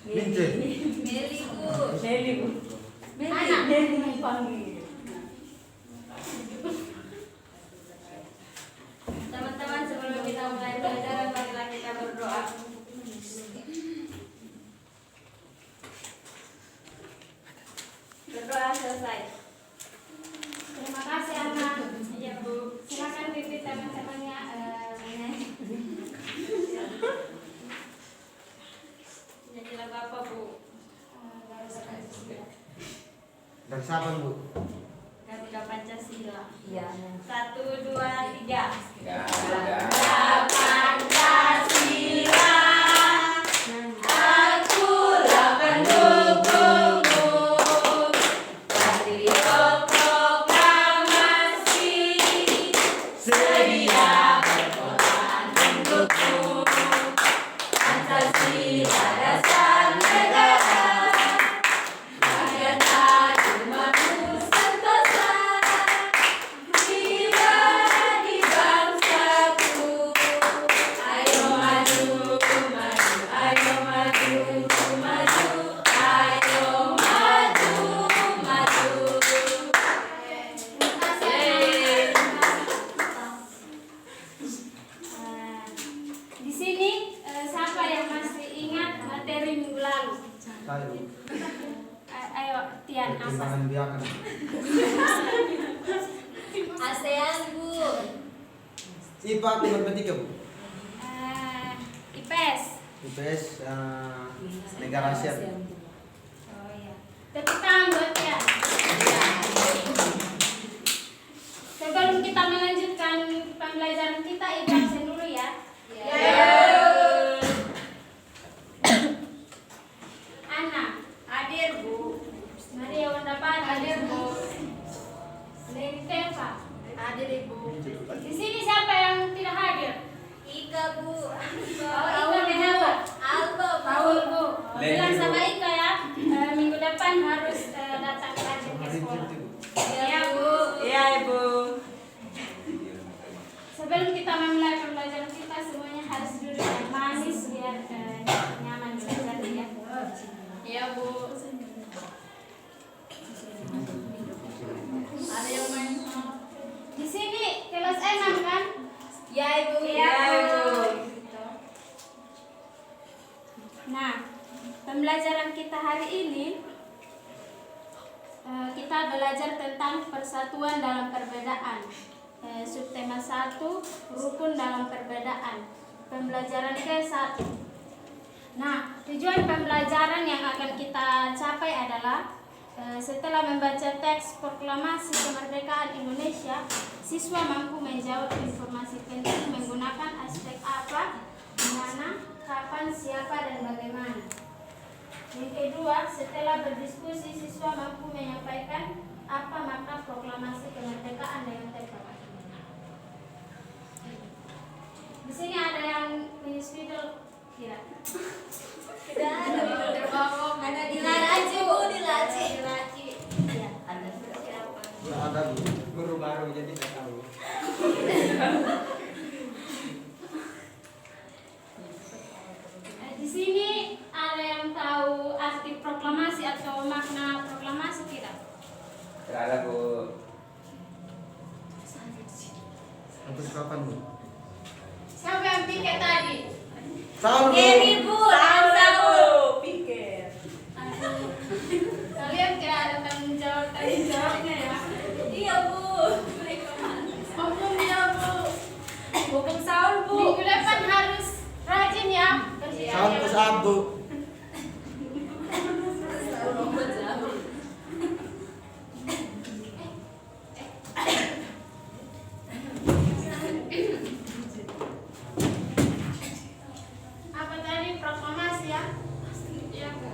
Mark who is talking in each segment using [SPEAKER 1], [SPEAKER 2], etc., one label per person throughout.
[SPEAKER 1] Mince.
[SPEAKER 2] Meli Bu.
[SPEAKER 3] Meli Bu.
[SPEAKER 2] Anak.
[SPEAKER 3] Meli panggil.
[SPEAKER 2] Teman-teman, sebelum kita mulai belajar, marilah kita berdoa. Berdoa selesai. Terima kasih anak. Iya Bu. Silakan pimpin teman-temannya. Jadilah Bapak Bu.
[SPEAKER 1] Dari siapa Bu?
[SPEAKER 2] Garuda Pancasila.
[SPEAKER 3] Iya.
[SPEAKER 2] 1, 2, 3.
[SPEAKER 4] Garuda
[SPEAKER 2] Pancasila, akulah pendukungmu. Patriot proklamasi, sedia berkorban untukmu. Pancasila dasar negara, rakyat adil makmur sentosa, pribadi bangsaku. Ayo maju, maju, ayo maju, maju, ayo maju, maju. Terima kasih. Di sini siapa yang masih ingat materi minggu lalu?
[SPEAKER 1] Saya Bu.
[SPEAKER 2] Ayo Tian, apa?
[SPEAKER 1] Pertimbangan biakan.
[SPEAKER 2] ASEAN Bu.
[SPEAKER 1] IPA matematika Bu.
[SPEAKER 2] IPS.
[SPEAKER 1] IPS negara ASEAN.
[SPEAKER 2] Oh iya. Tepuk tangan buat Tian. Sebelum kita melanjutkan pembelajaran kita, ibu absen dulu ya. Ana, hadir Bu. Maria Wandapati, hadir Bu. Lady Teva, hadir Ibu. Di sini siapa yang tidak hadir? Ika Bu. Oh, Ika kenapa? Alba Bu. Paul Bu. Bilang sama Ika ya, minggu depan harus datang lagi ke sekolah. Iya Bu.
[SPEAKER 3] Iya Ibu.
[SPEAKER 2] Sebelum kita memulai pembelajaran kita, semuanya harus duduk yang manis biar nyaman belajar ya. Iya Bu. Ada yang main? Di sini kelas 6 kan? Ya Ibu.
[SPEAKER 3] Iya, Ibu.
[SPEAKER 2] Nah, pembelajaran kita hari ini kita belajar tentang persatuan dalam perbedaan. Subtema 1, rukun dalam perbedaan. Pembelajaran ke-1. Nah, tujuan pembelajaran yang akan kita capai adalah setelah membaca teks proklamasi kemerdekaan Indonesia, siswa mampu menjawab informasi penting menggunakan aspek apa, di mana, kapan, siapa, dan bagaimana. Yang kedua, setelah berdiskusi, siswa mampu menyampaikan apa makna proklamasi kemerdekaan dengan tepat. Di sini ada yang punya spidol tidak? Tidak ada. Terbawa. Ada di laci Bu, di laci. Di laci. Iya. Ada siapa?
[SPEAKER 1] Nggak ada Bu. Guru baru jadi nggak tahu.
[SPEAKER 2] Di sini ada yang tahu arti proklamasi atau makna proklamasi tidak?
[SPEAKER 4] Tidak ada Bu.
[SPEAKER 1] Sampai kapan Bu?
[SPEAKER 2] Siapa yang pikir tadi?
[SPEAKER 1] Saul Bu.
[SPEAKER 2] Geri Bu.
[SPEAKER 3] Tahu pikir.
[SPEAKER 2] Kalian tidak ada tanggung jawabnya ya? Iya Bu. Hukum ya Bu. Hukum Saul Bu. Minggu depan harus rajin ya.
[SPEAKER 1] Saul ke saat Bu.
[SPEAKER 2] Apa tadi proklamasi ya? Iya Bu.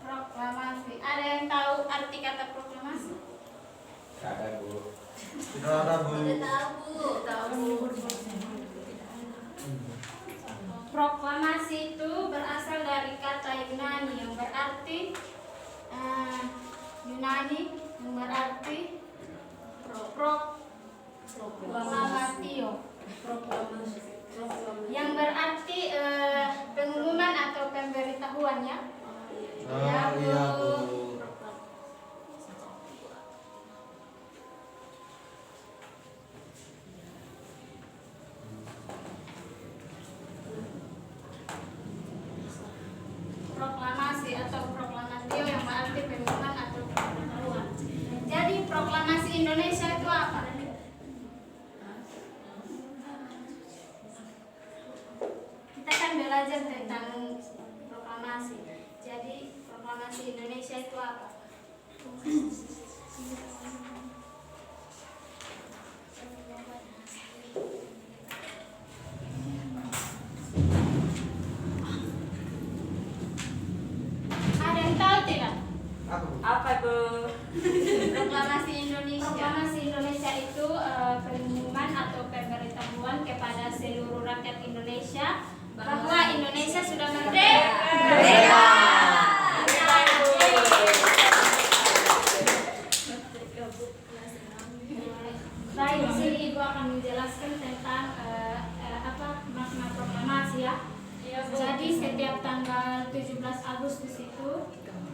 [SPEAKER 2] Proklamasi. Ada yang tahu arti kata proklamasi?
[SPEAKER 4] Tidak ada Bu.
[SPEAKER 1] Tidak ada Bu.
[SPEAKER 2] Proklamasi itu berasal dari kata Yunani yang berarti proklamatio, yang berarti pengumuman atau pemberitahuan ya.
[SPEAKER 1] Ah, iya Bu.
[SPEAKER 2] Proklamasi atau proklamatio yang berarti pengumuman atau pemberitahuan. Jadi proklamasi Indonesia itu apa? Kita kan belajar tentang proklamasi. Jadi proklamasi Indonesia itu apa? Ada yang tahu tidak?
[SPEAKER 1] Apa Bu?
[SPEAKER 3] Apa Bu?
[SPEAKER 2] Proklamasi Indonesia itu pengumuman atau pemberitahuan kepada seluruh rakyat Indonesia bahwa Indonesia sudah merdeka.
[SPEAKER 3] Merdeka.
[SPEAKER 2] Baik, di sini Ibu akan menjelaskan tentang apa makna proklamasi ya. Jadi setiap tanggal 17 Agustus itu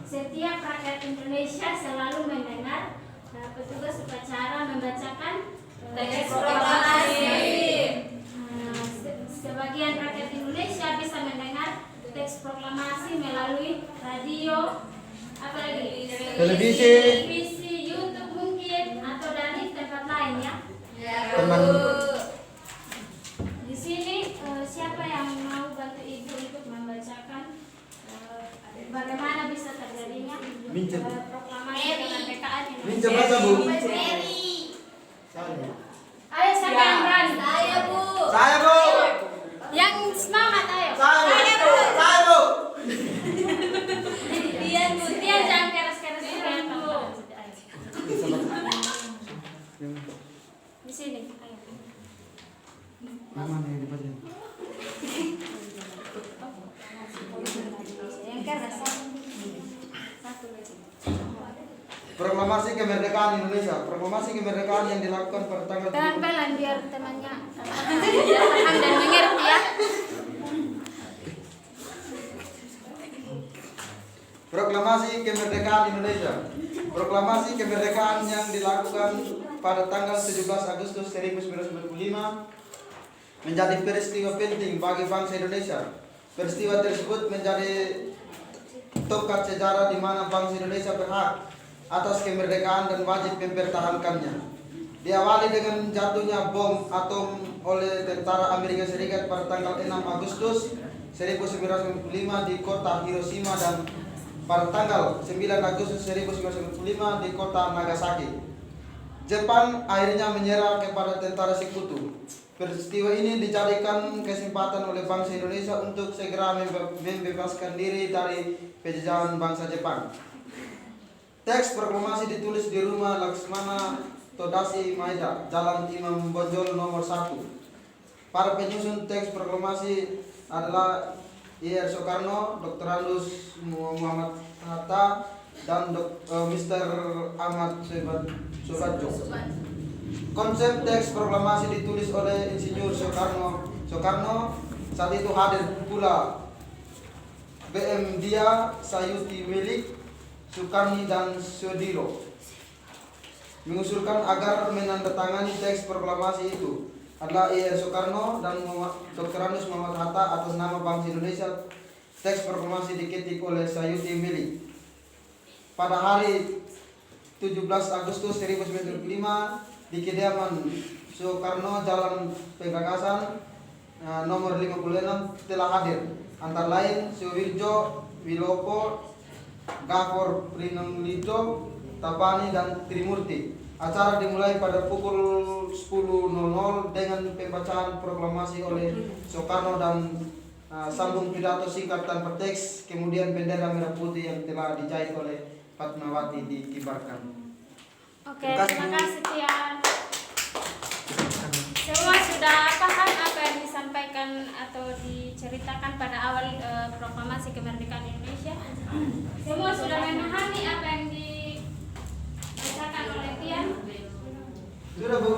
[SPEAKER 2] setiap rakyat Indonesia selalu mendengar petugas upacara membacakan
[SPEAKER 3] Teks proklamasi.
[SPEAKER 2] Sebagian rakyat Indonesia bisa mendengar teks proklamasi melalui radio, apa lagi? Televisi, YouTube mungkin atau dari tempat lain ya.
[SPEAKER 1] Teman.
[SPEAKER 2] Di sini siapa yang mau bantu Ibu untuk membacakan bagaimana bisa terjadinya
[SPEAKER 1] Minjem.
[SPEAKER 2] proklamasi kemerdekaan Indonesia?
[SPEAKER 1] Minjem baca Bu.
[SPEAKER 2] Saya.
[SPEAKER 1] Saya.
[SPEAKER 2] Ayo siapa yang berani?
[SPEAKER 3] Saya Bu.
[SPEAKER 1] Saya Bu.
[SPEAKER 2] Yang semangat ayo.
[SPEAKER 1] Saya Bu. Saya Bu.
[SPEAKER 3] Tian Bu.
[SPEAKER 2] Tian jangan keras-keras Bu. Di sini. Ayo.
[SPEAKER 1] Mana yang dibaca?
[SPEAKER 2] Yang keras. Satu lagi.
[SPEAKER 1] Proklamasi kemerdekaan Indonesia. Proklamasi kemerdekaan yang dilakukan pada tanggal
[SPEAKER 2] Pelan-pelan biar temannya paham dan mengerti ya.
[SPEAKER 1] Proklamasi kemerdekaan Indonesia. Proklamasi kemerdekaan yang dilakukan pada tanggal 17 Agustus 1945 menjadi peristiwa penting bagi bangsa Indonesia. Peristiwa tersebut menjadi tonggak sejarah di mana bangsa Indonesia berhak atas kemerdekaan dan wajib mempertahankannya. Diawali dengan jatuhnya bom atom oleh tentara Amerika Serikat pada tanggal 6 Agustus 1945 di kota Hiroshima dan pada tanggal 9 Agustus 1945 di kota Nagasaki. Jepang akhirnya menyerah kepada tentara sekutu. Peristiwa ini dijadikan kesempatan oleh bangsa Indonesia untuk segera membebaskan diri dari penjajahan bangsa Jepang. Teks proklamasi ditulis di rumah Laksmana Todasi Maeda, Jalan Imam Bonjol nomor 1. Para penyusun teks proklamasi adalah Ir Soekarno, Dr. Andus Muhammad Hatta, dan Mr. Ahmad Suradjo. Konsep teks proklamasi ditulis oleh Insinyur Soekarno. Saat itu hadir pula BM Dia, Sayuti Melik, Sukarni dan Sodiro, mengusulkan agar menandatangani teks proklamasi itu adalah Ir Soekarno dan Dr. Andus Muhammad Hatta atas nama bangsa Indonesia. Teks proklamasi diketik oleh Sayuti Melik pada hari 17 Agustus 1945 di kediaman Soekarno, Jalan Pegagasan nomor 56 telah hadir antara lain Suwirjo Wilopo, Gafor Prinanglito, Tapani dan Trimurti. Acara dimulai pada pukul 10.00 dengan pembacaan proklamasi oleh Soekarno dan sambung pidato singkat tanpa teks, kemudian bendera merah putih yang telah dijahit oleh Fatmawati dikibarkan.
[SPEAKER 2] Oke, terima kasih Tian. Semua sudah paham apa yang disampaikan atau diceritakan pada awal proklamasi kemerdekaan Indonesia? Semua sudah memahami apa yang dibacakan oleh Tian?
[SPEAKER 1] Sudah Bu?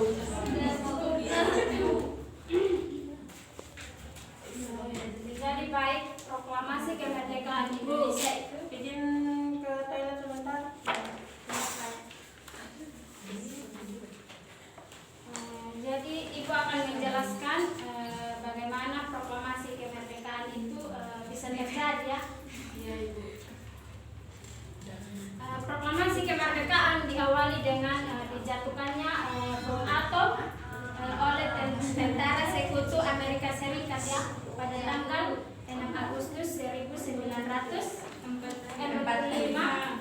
[SPEAKER 2] Jadi baik, proklamasi kemerdekaan Indonesia itu.
[SPEAKER 3] Izin ke toilet sebentar.
[SPEAKER 2] Jadi Ibu akan menjelaskan bagaimana proklamasi kemerdekaan itu bisa terjadi ya.
[SPEAKER 3] Iya, Ibu.
[SPEAKER 2] Proklamasi kemerdekaan diawali dengan dijatuhkannya bom atom oleh tentara sekutu Amerika Serikat ya pada tanggal 6 Agustus 1945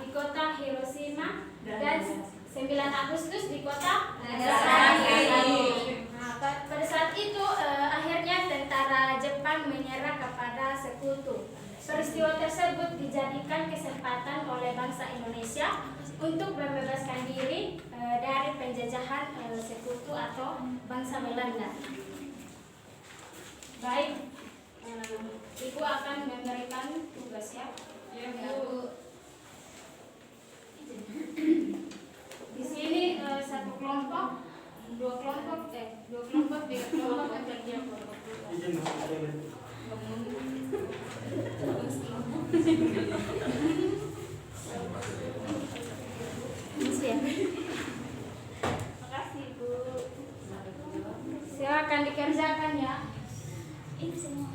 [SPEAKER 2] di kota Hiroshima dan 9 Agustus di kota
[SPEAKER 3] Nagasaki.
[SPEAKER 2] Nah, pada saat itu akhirnya tentara Jepang menyerah kepada sekutu. Peristiwa tersebut dijadikan kesempatan oleh bangsa Indonesia untuk membebaskan diri dari penjajahan sekutu atau bangsa Belanda. Baik, Ibu akan memberikan tugas ya.
[SPEAKER 3] Ya, Bu.
[SPEAKER 2] Di sini satu kelompok, dua kelompok, tiga kelompok untuk dia kelompok.
[SPEAKER 1] Izin masuk toilet.
[SPEAKER 2] Makasih Bu. Silakan dikerjakan ya. Ini semua.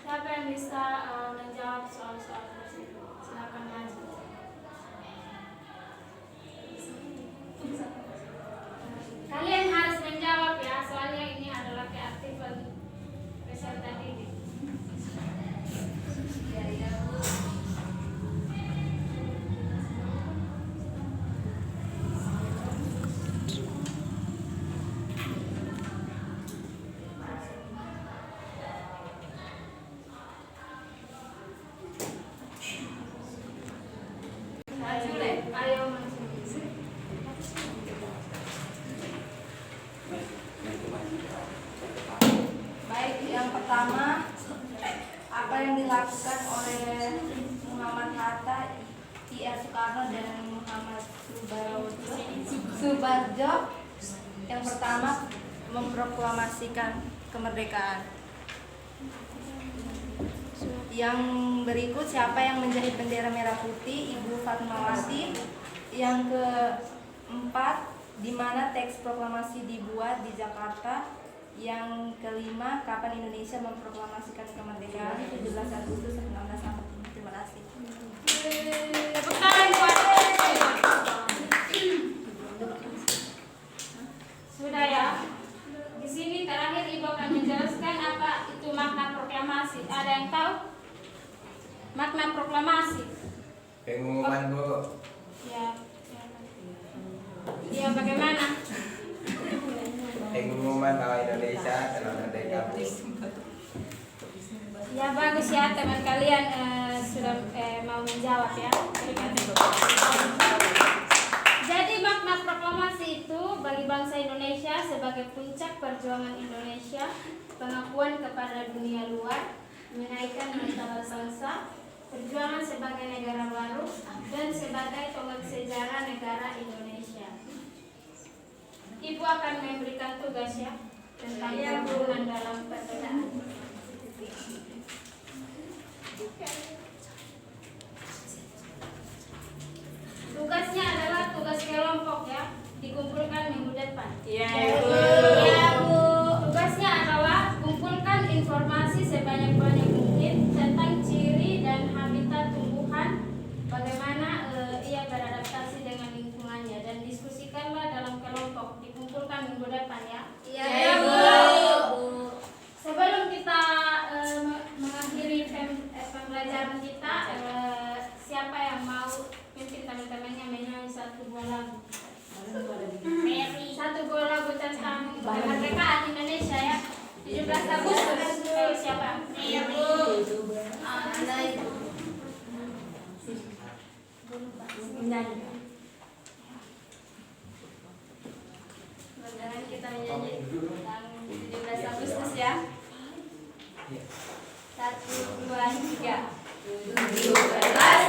[SPEAKER 2] Siapa yang bisa menjawab soal-soal tersebut? Silakan maju. Kalian harus menjawab ya, soalnya ini adalah keaktifan peserta didik.
[SPEAKER 3] Maju, Le.
[SPEAKER 2] Ayo maju.
[SPEAKER 3] Baik, yang pertama, apa yang dilakukan oleh Muhammad Hatta, I.R. Soekarno dan Muhammad Subarjo? Yang pertama, memproklamasikan kemerdekaan. Yang berikut, siapa yang menjahit bendera merah putih? Ibu Fatmawati. Yang keempat, di mana teks proklamasi dibuat? Di Jakarta. Yang kelima, kapan Indonesia memproklamasikan kemerdekaan? 17 Agustus 1945. Terima kasih.
[SPEAKER 2] Tepuk tangan buat. Sudah ya. Di sini terakhir Ibu akan menjelaskan apa itu makna proklamasi. Ada yang tahu? Makna proklamasi.
[SPEAKER 4] Pengumuman Bu.
[SPEAKER 2] Ya. Ya bagaimana?
[SPEAKER 4] Pengumuman bahwa Indonesia telah merdeka Bu.
[SPEAKER 2] Ya bagus ya teman kalian sudah mau menjawab ya. Berikan tepuk. Jadi makna proklamasi itu bagi bangsa Indonesia sebagai puncak perjuangan Indonesia, pengakuan kepada dunia luar, menaikkan martabat bangsa, perjuangan sebagai negara baru, dan sebagai tonggak sejarah negara Indonesia. Ibu akan memberikan tugas ya tentang perubahan dalam perbedaan. Tugasnya adalah tugas kelompok ya, dikumpulkan minggu depan.
[SPEAKER 3] Iya,
[SPEAKER 2] Bu. Tugasnya adalah kumpulkan informasi sebanyak-banyak mungkin tentang ciri dan habitat tumbuhan, bagaimana ia beradaptasi dengan lingkungannya, dan diskusikanlah dalam kelompok. Dikumpulkan minggu depan ya.
[SPEAKER 3] Iya, Bu.
[SPEAKER 2] Sebelum kita mengakhiri pembelajaran kita, siapa yang mau pimpin teman-temannya menyanyi satu buah lagu? Satu buah lagu tentang kemerdekaan Indonesia ya, 17 Agustus. 1, 2, 3. 17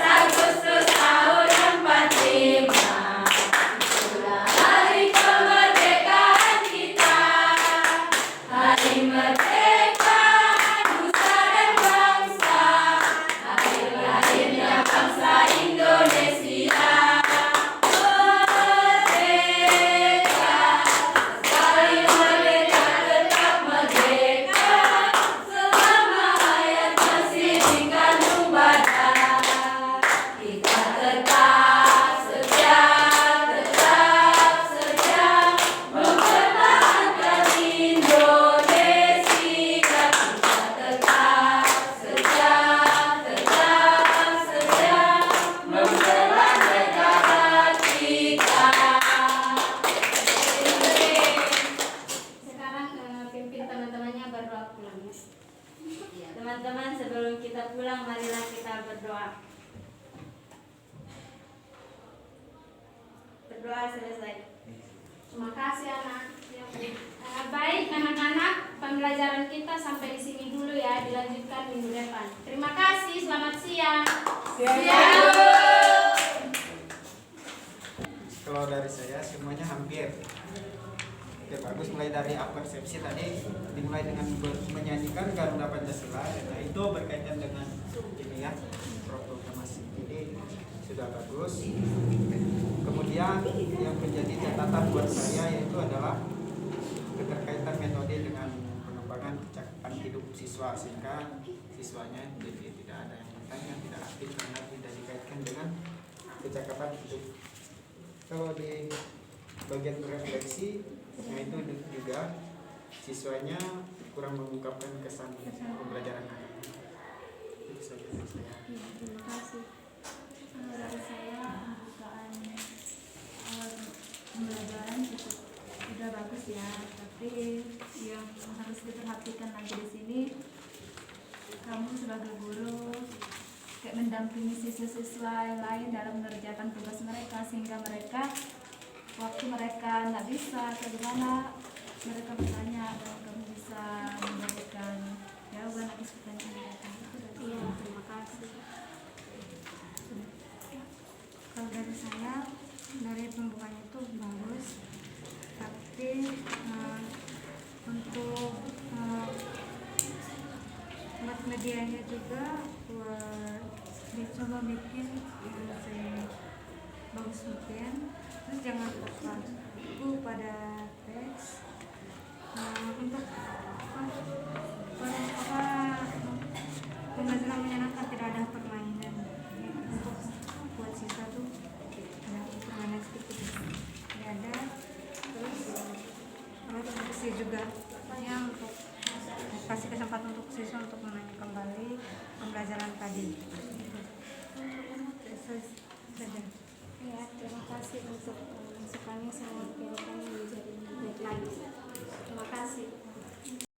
[SPEAKER 2] Agustus tahun 45, itulah hari kemerdekaan kita. Hari merdeka nusa dan bangsa, hari lahirnya bangsa Indonesia. Merdeka, sekali merdeka tetap merdeka, selama hayat masih dikandung badan. Kita tetap setia mempertahankan Indonesia. Kita tetap setia membela negara kita. Sekarang pimpin teman-temannya berdoa pulang. Teman-teman, sebelum kita pulang, marilah kita berdoa. Berdoa selesai. Terima kasih anak. Baik anak-anak, pembelajaran kita sampai di sini dulu ya. Dilanjutkan minggu depan. Terima kasih. Selamat siang. Siang.
[SPEAKER 1] Kalau dari saya semuanya hampir. Oke, bagus. Mulai dari persepsi tadi dimulai dengan menyanyikan Garuda Pancasila. Nah, itu berkaitan dengan ini ya, proklamasi. Jadi sudah bagus. Kemudian yang menjadi catatan buat saya yaitu adalah keterkaitan metode dengan pengembangan kecakapan hidup siswa, sehingga siswanya jadi tidak ada yang bertanya, tidak aktif karena tidak dikaitkan dengan kecakapan hidup. Kalau di bagian refleksi, nah itu juga siswanya kurang mengungkapkan kesan pembelajaran agama. Itu saja dari saya.
[SPEAKER 3] Terima kasih. Dari saya pembukaan pembelajaran cukup sudah bagus ya, tapi yang harus diperhatikan lagi di sini, kamu sebagai guru kayak mendampingi siswa-siswa yang lain dalam mengerjakan tugas mereka, sehingga mereka waktu mereka nggak bisa atau gimana mereka bertanya dan kamu bisa memberikan jawaban atas pertanyaan mereka.
[SPEAKER 2] Iya, terima kasih.
[SPEAKER 3] Kalau dari saya, dari pembukanya itu bagus, tapi untuk buat medianya juga buat dicoba bikin yang bagus mungkin. Terus jangan terpaku pada teks. Untuk pembelajaran menyenangkan, tidak ada permainan. Untuk buat siswa tuh ada permainan sedikit, tidak ada. Terus kalau diskusi juga yang untuk kasih kesempatan untuk siswa untuk menanya kembali pembelajaran tadi. Saja.
[SPEAKER 2] Ya, terima kasih untuk masukannya, saya mengerti